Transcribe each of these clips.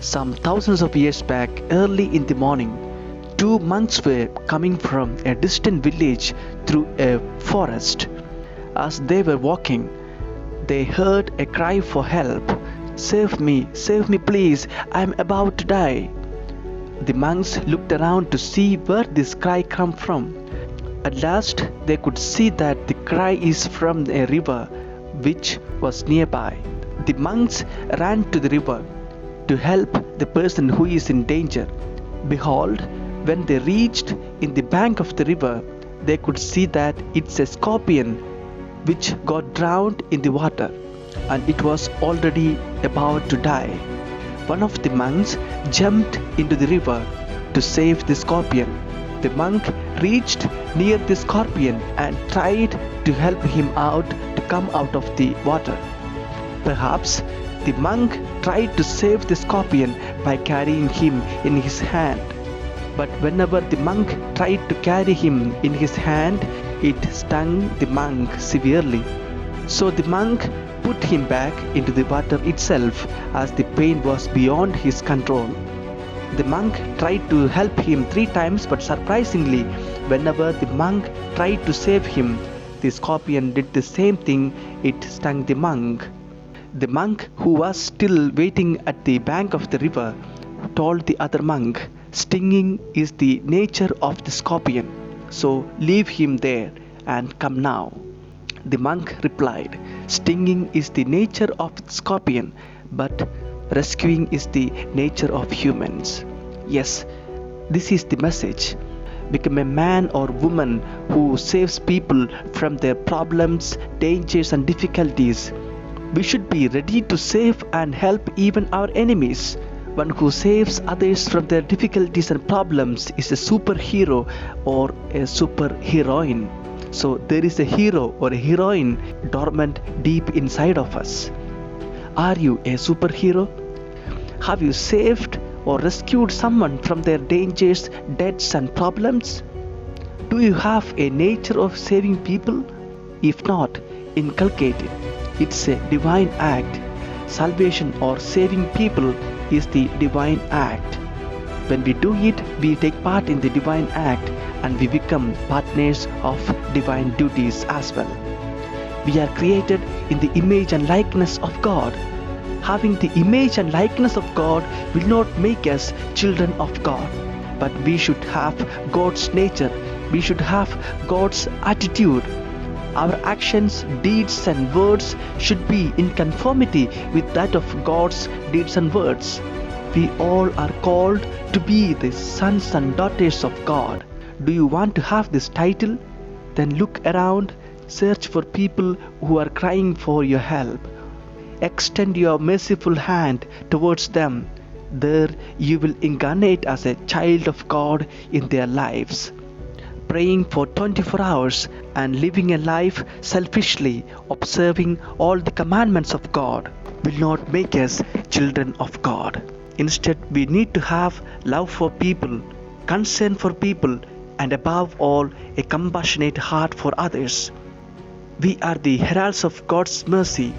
Some thousands of years back, early in the morning, two monks were coming from a distant village through a forest. As they were walking, they heard a cry for help. Save me please, I am about to die. The monks looked around to see where this cry came from. At last they could see that the cry is from a river which was nearby. The monks ran to the river to help the person who is in danger. Behold, when they reached in the bank of the river, they could see that it's a scorpion which got drowned in the water, and it was already about to die. One of the monks jumped into the river to save the scorpion. The monk reached near the scorpion and tried to help him out to come out of the water. Perhaps the monk tried to save the scorpion by carrying him in his hand. But whenever the monk tried to carry him in his hand, it stung the monk severely. So the monk put him back into the water itself, as the pain was beyond his control. The monk tried to help him 3 times, but surprisingly, whenever the monk tried to save him, the scorpion did the same thing, it stung the monk. The monk, who was still waiting at the bank of the river, told the other monk, "Stinging is the nature of the scorpion, so leave him there and come now." The monk replied, "Stinging is the nature of the scorpion, but rescuing is the nature of humans." Yes, this is the message. Become a man or woman who saves people from their problems, dangers, and difficulties. We should be ready to save and help even our enemies. One who saves others from their difficulties and problems is a superhero or a superheroine. So there is a hero or a heroine dormant deep inside of us. Are you a superhero? Have you saved or rescued someone from their dangers, debts, and problems? Do you have a nature of saving people? If not, inculcate it. It's a divine act. Salvation or saving people is the divine act. When we do it, we take part in the divine act and we become partners of divine duties as well. We are created in the image and likeness of God. Having the image and likeness of God will not make us children of God, but we should have God's nature. We should have God's attitude. Our actions, deeds, and words should be in conformity with that of God's deeds and words. We all are called to be the sons and daughters of God. Do you want to have this title? Then look around, search for people who are crying for your help. Extend your merciful hand towards them. There you will incarnate as a child of God in their lives. Praying for 24 hours and living a life selfishly, observing all the commandments of God, will not make us children of God. Instead, we need to have love for people, concern for people, and above all, a compassionate heart for others. We are the heralds of God's mercy,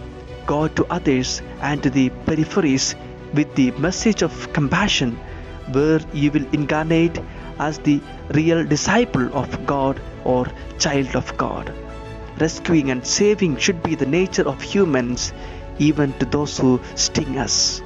God to others and to the peripheries, with the message of compassion, where you will incarnate as the real disciple of God or child of God. Rescuing and saving should be the nature of humans, even to those who sting us.